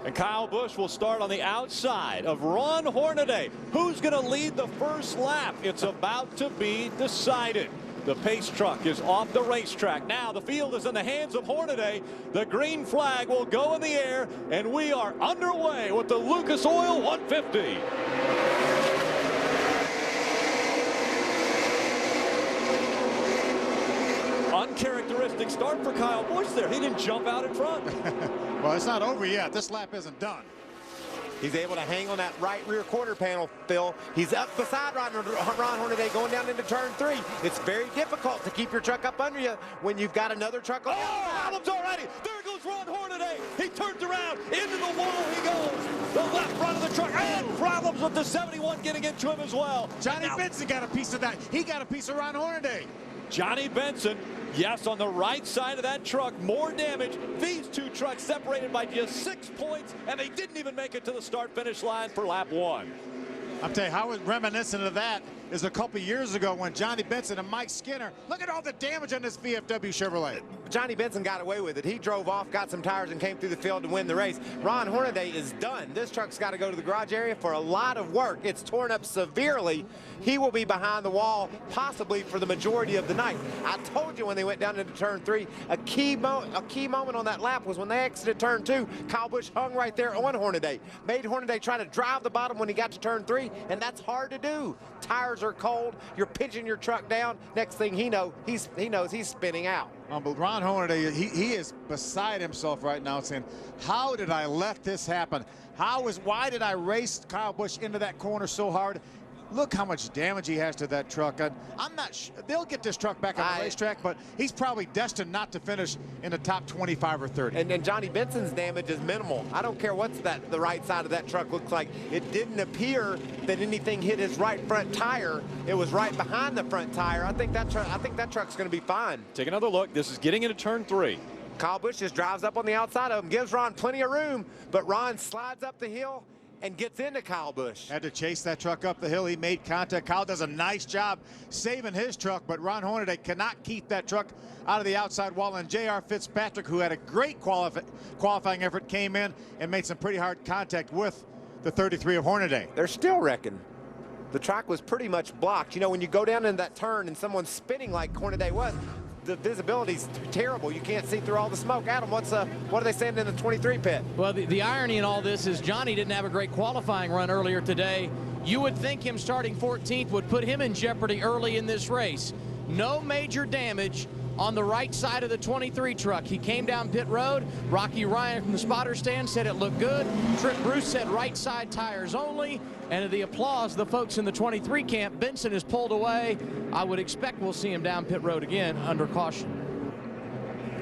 And Kyle Busch will start on the outside of Ron Hornaday. Who's going to lead the first lap? It's about to be decided. The pace truck is off the racetrack. Now the field is in the hands of Hornaday. The green flag will go in the air, and we are underway with the Lucas Oil 150. Uncharacteristic start for Kyle Busch there. He didn't jump out in front. Well, it's not over yet. This lap isn't done. He's able to hang on that right rear quarter panel, Phil. He's up beside Ron Hornaday going down into turn 3. It's very difficult to keep your truck up under you when you've got another truck on. Problems already. There goes Ron Hornaday. He turns around. Into the wall he goes. The left front of the truck. And problems with the 71 getting into him as well. Johnny Benson got a piece of that. He got a piece of Ron Hornaday. Johnny Benson, yes, on the right side of that truck, more damage. These two trucks separated by just 6 points, and they didn't even make it to the start-finish line for lap 1. I'm telling you, how reminiscent of that is a couple years ago when Johnny Benson and Mike Skinner, look at all the damage on this VFW Chevrolet. Johnny Benson got away with it. He drove off, got some tires, and came through the field to win the race. Ron Hornaday is done. This truck's got to go to the garage area for a lot of work. It's torn up severely. He will be behind the wall possibly for the majority of the night. I told you when they went down into turn 3, a key moment on that lap was when they exited turn 2. Kyle Busch hung right there on Hornaday. Made Hornaday try to drive the bottom when he got to turn 3, and that's hard to do. Tires are cold. You're pinching your truck down. Next thing he knows he's spinning out. But Ron Hornaday, he is beside himself right now saying, how did I let this happen? Why did I race Kyle Busch into that corner so hard? Look how much damage he has to that truck. I'm not sure. They'll get this truck back on the racetrack, but he's probably destined not to finish in the top 25 or 30. And Johnny Benson's damage is minimal. I don't care what's the right side of that truck looks like. It didn't appear that anything hit his right front tire. It was right behind the front tire. I think that truck's going to be fine. Take another look. This is getting into turn 3. Kyle Busch just drives up on the outside of him, gives Ron plenty of room, but Ron slides up the hill and gets into Kyle Busch. Had to chase that truck up the hill. He made contact. Kyle does a nice job saving his truck, but Ron Hornaday cannot keep that truck out of the outside wall. And J.R. Fitzpatrick, who had a great qualifying effort, came in and made some pretty hard contact with the 33 of Hornaday. They're still wrecking. The track was pretty much blocked. You know, when you go down in that turn and someone's spinning like Hornaday was, the visibility's terrible. You can't see through all the smoke. Adam, what are they saying in the 23 pit? Well, the irony in all this is Johnny didn't have a great qualifying run earlier today. You would think him starting 14th would put him in jeopardy early in this race. No major damage on the right side of the 23 truck. He came down pit road. Rocky Ryan from the spotter stand said it looked good. Trip Bruce said right side tires only. And to the applause, the folks in the 23 camp, Benson is pulled away. I would expect we'll see him down pit road again under caution.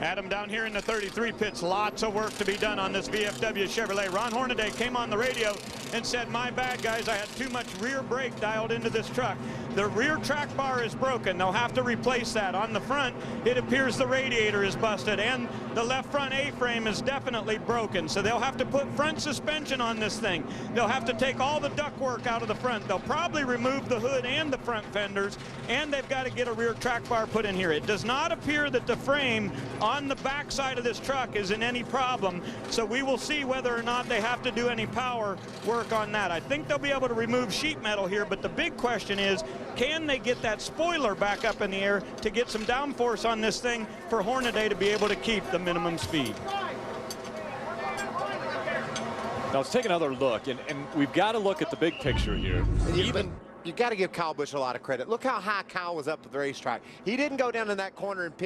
Adam, down here in the 33 pits, lots of work to be done on this VFW Chevrolet. Ron Hornaday came on the radio and said, my bad, guys, I had too much rear brake dialed into this truck. The rear track bar is broken. They'll have to replace that. On the front, it appears the radiator is busted, and the left front A-frame is definitely broken. So they'll have to put front suspension on this thing. They'll have to take all the ductwork out of the front. They'll probably remove the hood and the front fenders, and they've got to get a rear track bar put in here. It does not appear that the frame on the back side of this truck is in any problem, so we will see whether or not they have to do any power work on that. I think they'll be able to remove sheet metal here, but the big question is, can they get that spoiler back up in the air to get some downforce on this thing for Hornaday to be able to keep the minimum speed? Now let's take another look, and we've got to look at the big picture here. You got to give Kyle Busch a lot of credit. Look how high Kyle was up at the racetrack. He didn't go down in that corner and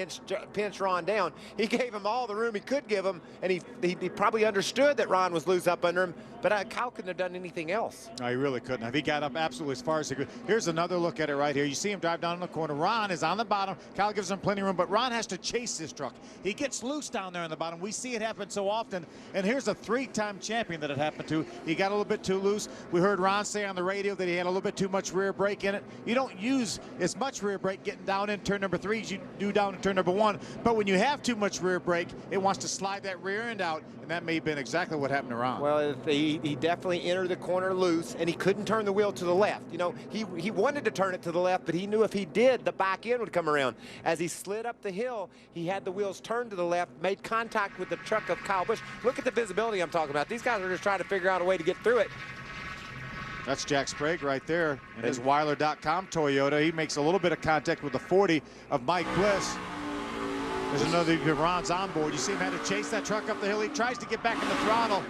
pinch Ron down. He gave him all the room he could give him, and he probably understood that Ron was loose up under him, but Kyle couldn't have done anything else. No, he really couldn't have. He got up absolutely as far as he could. Here's another look at it right here. You see him drive down in the corner. Ron is on the bottom. Kyle gives him plenty of room, but Ron has to chase this truck. He gets loose down there in the bottom. We see it happen so often, and here's a 3-time champion that it happened to. He got a little bit too loose. We heard Ron say on the radio that he had a little bit too much much rear brake in it. You don't use as much rear brake getting down in turn number 3 as you do down in turn number 1. But when you have too much rear brake, it wants to slide that rear end out, and that may have been exactly what happened to Ron. Well, he definitely entered the corner loose, and he couldn't turn the wheel to the left. You know, he wanted to turn it to the left, but he knew if he did, the back end would come around. As he slid up the hill, he had the wheels turned to the left, made contact with the truck of Kyle Busch. Look at the visibility I'm talking about. These guys are just trying to figure out a way to get through it. That's Jack Sprague right there in his Weiler.com Toyota. He makes a little bit of contact with the 40 of Mike Bliss. There's another Ron's on board. You see him had to chase that truck up the hill. He tries to get back in the throttle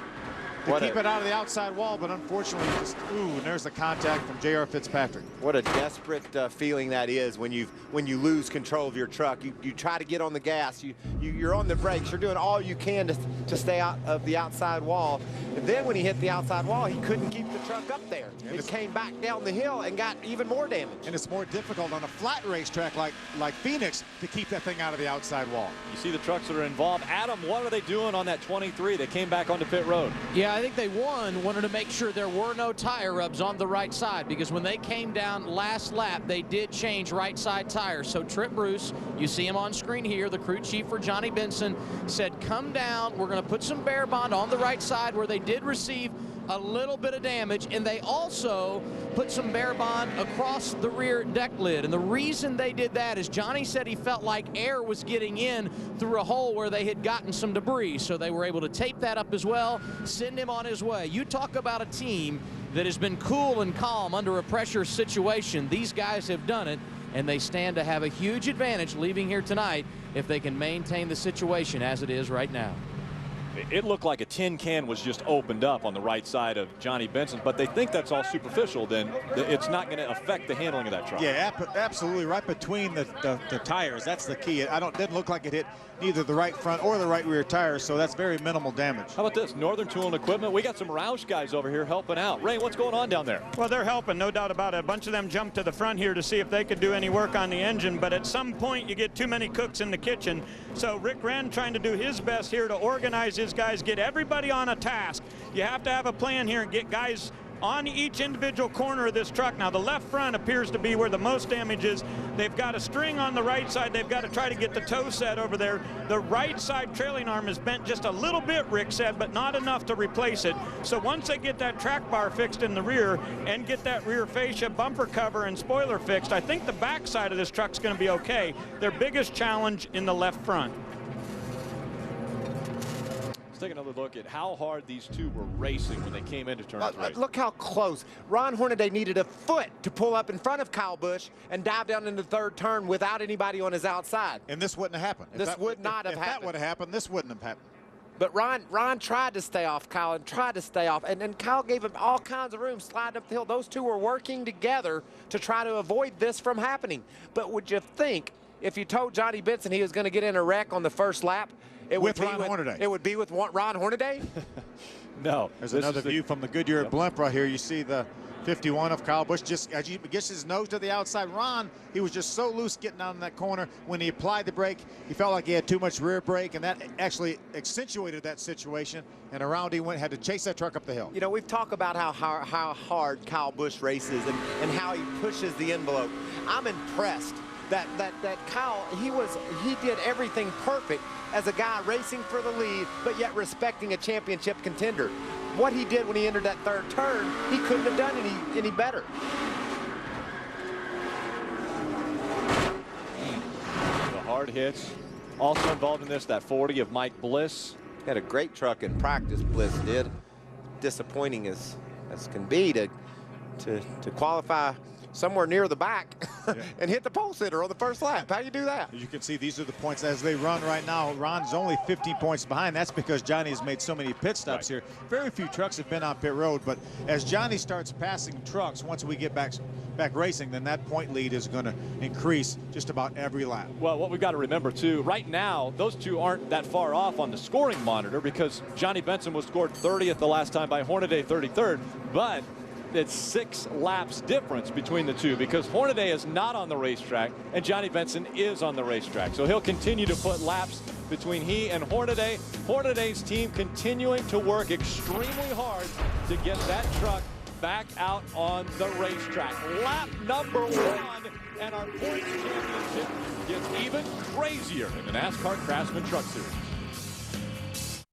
to keep it out of the outside wall, but unfortunately, and there's the contact from J.R. Fitzpatrick. What a desperate feeling that is when you lose control of your truck. You try to get on the gas, you're on the brakes, you're doing all you can to stay out of the outside wall. And then when he hit the outside wall, he couldn't keep the truck up there. It came back down the hill and got even more damage. And it's more difficult on a flat racetrack like Phoenix to keep that thing out of the outside wall. You see the trucks that are involved. Adam, what are they doing on that 23? They came back onto pit road. Yeah, I think they wanted to make sure there were no tire rubs on the right side, because when they came down last lap, they did change right side tires. So Trip Bruce, you see him on screen here, the crew chief for Johnny Benson, said come down, we're going to put some bear bond on the right side where they did receive a little bit of damage, and they also put some bear bond across the rear deck lid. And the reason they did that is Johnny said he felt like air was getting in through a hole where they had gotten some debris, so they were able to tape that up as well, send him on his way. You talk about a team that has been cool and calm under a pressure situation. These guys have done it, and they stand to have a huge advantage leaving here tonight if they can maintain the situation as it is right now. It looked like a tin can was just opened up on the right side of Johnny Benson, but they think that's all superficial. Then it's not going to affect the handling of that truck. Yeah, absolutely, right between the tires. That's the key. Didn't look like it hit neither the right front or the right rear tires, so that's very minimal damage. How about this? Northern Tool and Equipment. We got some Roush guys over here helping out. Ray, what's going on down there? Well, they're helping, no doubt about it. A bunch of them jumped to the front here to see if they could do any work on the engine, but at some point you get too many cooks in the kitchen. So Rick Wren trying to do his best here to organize his guys, get everybody on a task. You have to have a plan here and get guys on each individual corner of this truck. Now the left front appears to be where the most damage is. They've got a string on the right side. They've got to try to get the toe set over there. The right side trailing arm is bent just a little bit, Rick said, but not enough to replace it. So once they get that track bar fixed in the rear and get that rear fascia bumper cover and spoiler fixed, I think the back side of this truck's going to be okay. Their biggest challenge in the left front. Let's take another look at how hard these two were racing when they came into turn 3. Look how close. Ron Hornaday needed a foot to pull up in front of Kyle Busch and dive down into the third turn without anybody on his outside. And this wouldn't have happened. This would not have happened. If that would have happened, this wouldn't have happened. But Ron tried to stay off Kyle and tried to stay off. And Kyle gave him all kinds of room sliding up the hill. Those two were working together to try to avoid this from happening. But would you think if you told Johnny Benson he was going to get in a wreck on the first lap, it would be with Ron Hornaday? No. There's another view from the Goodyear blimp right here. You see the 51 of Kyle Busch just as he gets his nose to the outside. Ron, he was just so loose getting out in that corner. When he applied the brake, he felt like he had too much rear brake, and that actually accentuated that situation. And around he went, had to chase that truck up the hill. You know, we've talked about how hard Kyle Busch races and how he pushes the envelope. I'm impressed that Kyle, he did everything perfect as a guy racing for the lead, but yet respecting a championship contender. What he did when he entered that third turn, he couldn't have done any better. The hard hits. Also involved in this, that 40 of Mike Bliss. Had a great truck in practice, Bliss did. Disappointing as can be to qualify somewhere near the back and hit the pole sitter on the first lap. How do you do that? You can see these are the points as they run right now. Ron's only 15 points behind. That's because Johnny has made so many pit stops here. Very few trucks have been on pit road, but as Johnny starts passing trucks, once we get back racing, then that point lead is going to increase just about every lap. Well, what we've got to remember too, right now, those two aren't that far off on the scoring monitor because Johnny Benson was scored 30th the last time by Hornaday 33rd, but it's 6 laps difference between the two because Hornaday is not on the racetrack and Johnny Benson is on the racetrack. So he'll continue to put laps between he and Hornaday. Hornaday's team continuing to work extremely hard to get that truck back out on the racetrack. Lap number 1, and our points championship gets even crazier in the NASCAR Craftsman Truck Series.